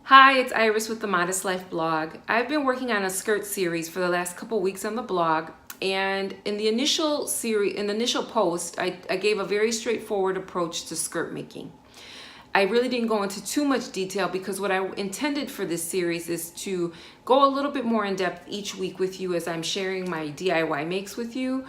Hi, it's Iris with the Modest Life blog. I've been working on a skirt series for the last couple weeks on the blog, and in the initial post, I gave a very straightforward approach to skirt making. I really didn't go into too much detail because what I intended for this series is to go a little bit more in depth each week with you as I'm sharing my DIY makes with you.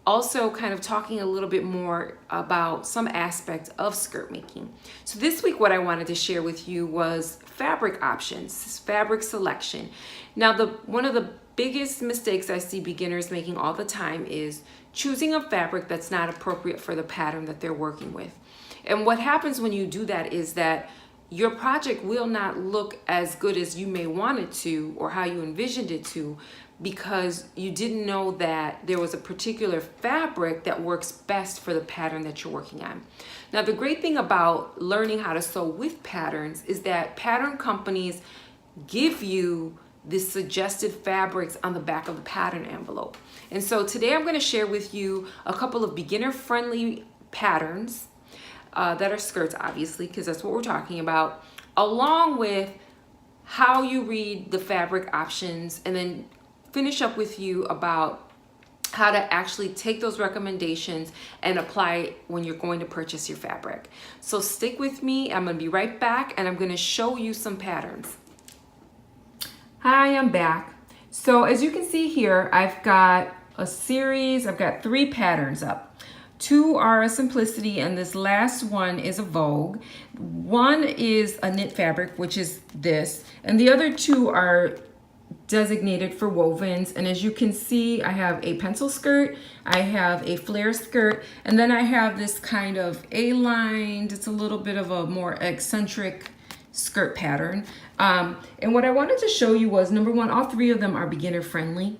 Also kind of talking a little bit more about some aspect of skirt making. So this week what I wanted to share with you was fabric options, fabric selection. Now one of the biggest mistakes I see beginners making all the time is choosing a fabric that's not appropriate for the pattern that they're working with. And what happens when you do that is that your project will not look as good as you may want it to or how you envisioned it to, because you didn't know that there was a particular fabric that works best for the pattern that you're working on. Now, the great thing about learning how to sew with patterns is that pattern companies give you the suggested fabrics on the back of the pattern envelope. And so today I'm going to share with you a couple of beginner-friendly patterns that are skirts, obviously, because that's what we're talking about, along with how you read the fabric options, and then finish up with you about how to actually take those recommendations and apply it when you're going to purchase your fabric. So stick with me. I'm going to be right back, and I'm going to show you some patterns. Hi, I'm back. So as you can see here, I've got a series. I've got 3 patterns up. 2 are a simplicity, and this last one is a Vogue. One is a knit fabric, which is this, and the other 2 are designated for wovens. And as you can see, I have a pencil skirt, I have a flare skirt, and then I have this kind of A-lined, it's a little bit of a more eccentric skirt pattern. And what I wanted to show you was, number one, all 3 of them are beginner friendly.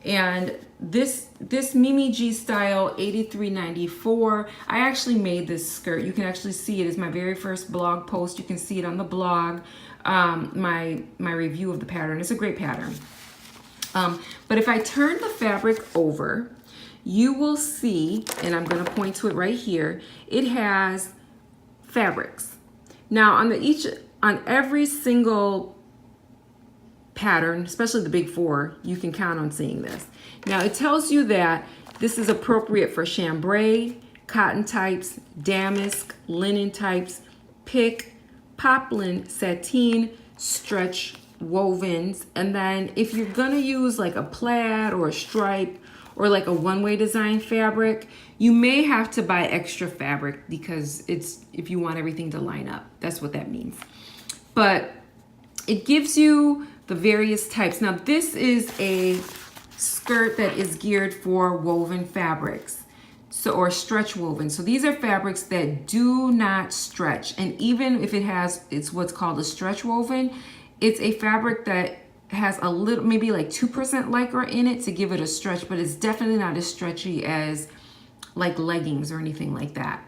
And this Mimi G style 8394, I actually made this skirt. You can actually see it as my very first blog post. You can see it on the blog, my review of the pattern. It's a great pattern. But if I turn the fabric over, you will see, and I'm going to point to it right here, it has fabrics. Now on every single pattern, especially the big 4, you can count on seeing this. Now it tells you that this is appropriate for chambray, cotton types, damask, linen types, pick, poplin, sateen, stretch, wovens. And then if you're gonna use like a plaid or a stripe or like a one-way design fabric, you may have to buy extra fabric because it's if you want everything to line up. That's what that means. But it gives you the various types. Now this is a skirt that is geared for woven fabrics, or stretch woven. So these are fabrics that do not stretch, and even if it's what's called a stretch woven, it's a fabric that has a little, maybe like 2% lycra in it to give it a stretch, but it's definitely not as stretchy as like leggings or anything like that.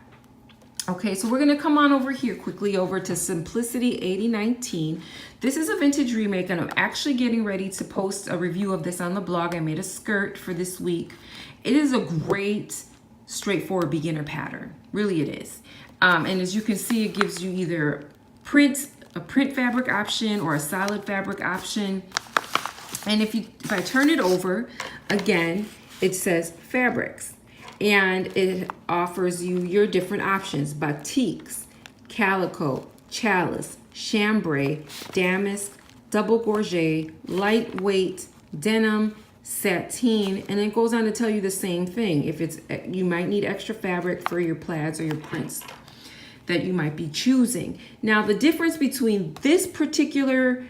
Okay, so we're gonna come on over here quickly over to Simplicity 8019. This is a vintage remake, and I'm actually getting ready to post a review of this on the blog. I made a skirt for this week. It is a great, straightforward beginner pattern. Really it is. And as you can see, it gives you either a print fabric option or a solid fabric option. And if I turn it over, again, it says fabrics. And it offers you your different options: batiks, calico, challis, chambray, damask, double gorget, lightweight, denim, sateen, and it goes on to tell you the same thing. If you might need extra fabric for your plaids or your prints that you might be choosing. Now, the difference between this particular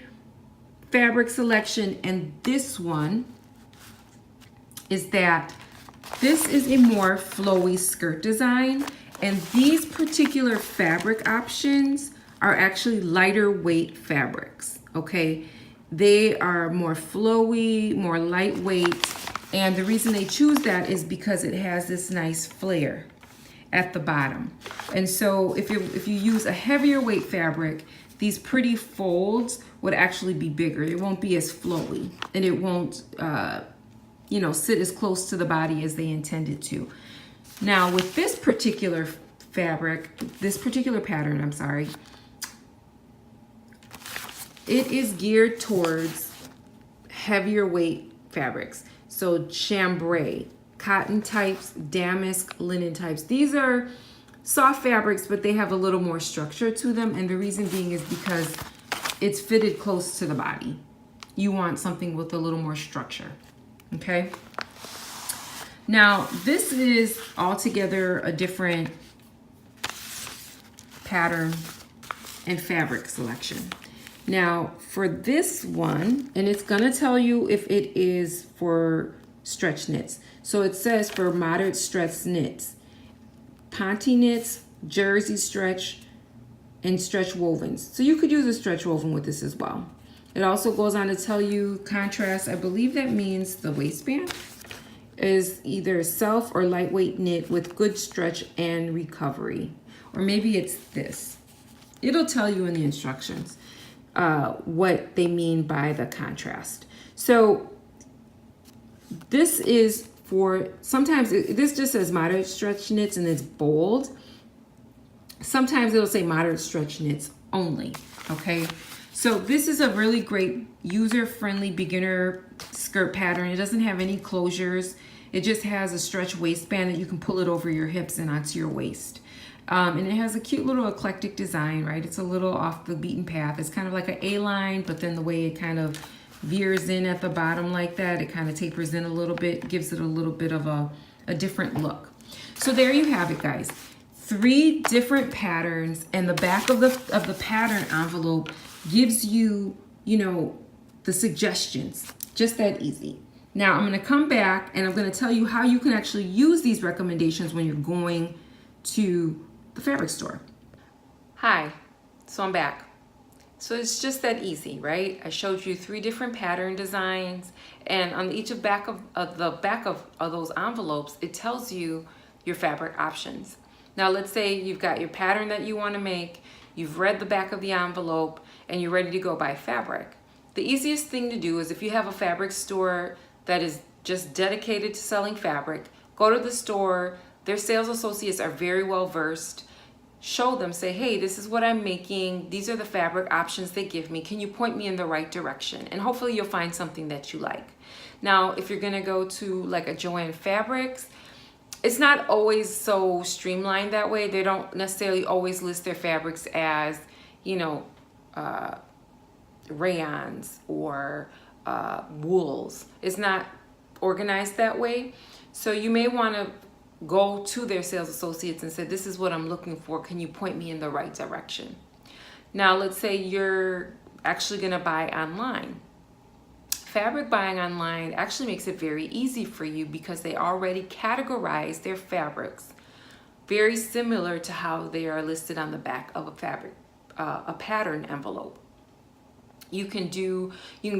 fabric selection and this one is that this is a more flowy skirt design, and these particular fabric options are actually lighter weight fabrics, okay? They are more flowy, more lightweight, and the reason they choose that is because it has this nice flare at the bottom. And so if you use a heavier weight fabric, these pretty folds would actually be bigger. It won't be as flowy, and it won't sit as close to the body as they intended to. Now with this particular fabric, this particular pattern, I'm sorry, It is geared towards heavier weight fabrics. So chambray, cotton types, damask, linen types. These are soft fabrics, but they have a little more structure to them. And the reason being is because it's fitted close to the body. You want something with a little more structure, okay? Now, this is altogether a different pattern and fabric selection. Now, for this one, and it's gonna tell you if it is for stretch knits. So it says for moderate stretch knits, Ponte knits, jersey stretch, and stretch wovens. So you could use a stretch woven with this as well. It also goes on to tell you contrast. I believe that means the waistband is either self or lightweight knit with good stretch and recovery. Or maybe it's this. It'll tell you in the instructions what they mean by the contrast. So this is for, sometimes this just says moderate stretch knits and it's bold. Sometimes it'll say moderate stretch knits only, okay? So this is a really great user-friendly beginner skirt pattern. It doesn't have any closures. It just has a stretch waistband that you can pull it over your hips and onto your waist. And it has a cute little eclectic design, right? It's a little off the beaten path. It's kind of like an A-line, but then the way it kind of veers in at the bottom like that, it kind of tapers in a little bit, gives it a little bit of a different look. So there you have it, guys. 3 different patterns, and the back of the pattern envelope gives you, you know, the suggestions. Just that easy. Now I'm going to come back and I'm going to tell you how you can actually use these recommendations when you're going to the fabric store. Hi, so I'm back. So it's just that easy, right? I showed you 3 different pattern designs, and on each of the back of those envelopes, it tells you your fabric options. Now let's say you've got your pattern that you want to make, you've read the back of the envelope, and you're ready to go buy fabric. The easiest thing to do is, if you have a fabric store that is just dedicated to selling fabric, go to the store. Their sales associates are very well versed. Show them, say, hey, this is what I'm making. These are the fabric options they give me. Can you point me in the right direction? And hopefully you'll find something that you like. Now, if you're gonna go to like a Joann Fabrics, it's not always so streamlined that way. They don't necessarily always list their fabrics as, you know, rayons or wools. It's not organized that way. So you may wanna go to their sales associates and say, this is what I'm looking for. Can you point me in the right direction? Now, let's say you're actually gonna buy online. Fabric buying online actually makes it very easy for you because they already categorize their fabrics very similar to how they are listed on the back of a pattern envelope. You can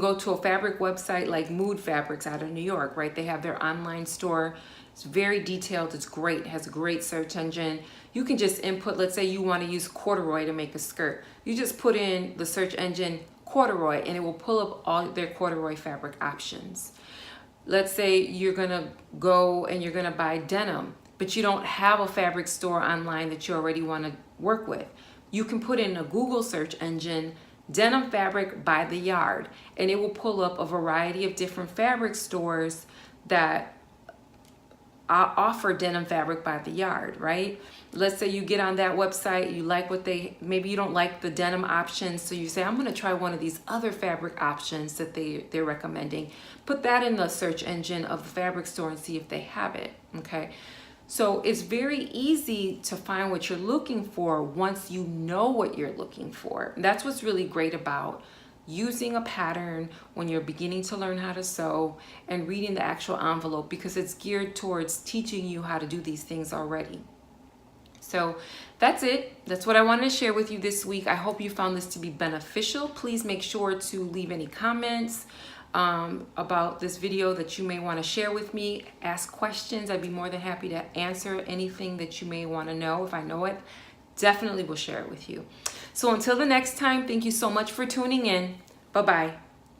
go to a fabric website like Mood Fabrics out of New York, right? They have their online store. It's very detailed, it's great, it has a great search engine. You can just input, let's say you want to use corduroy to make a skirt. You just put in the search engine corduroy and it will pull up all their corduroy fabric options. Let's say you're gonna go and you're gonna buy denim, but you don't have a fabric store online that you already want to work with. You can put in a Google search engine, denim fabric by the yard, and it will pull up a variety of different fabric stores that offer denim fabric by the yard, right? Let's say you get on that website, you like what maybe you don't like the denim options, so you say, I'm gonna try one of these other fabric options that they're recommending. Put that in the search engine of the fabric store and see if they have it, okay? So it's very easy to find what you're looking for once you know what you're looking for. And that's what's really great about using a pattern when you're beginning to learn how to sew and reading the actual envelope, because it's geared towards teaching you how to do these things already. So that's it. That's what I wanted to share with you this week. I hope you found this to be beneficial. Please make sure to leave any comments about this video that you may want to share with me. Ask questions. I'd be more than happy to answer anything that you may want to know. If I know it, definitely will share it with you. So until the next time, thank you so much for tuning in. Bye-bye.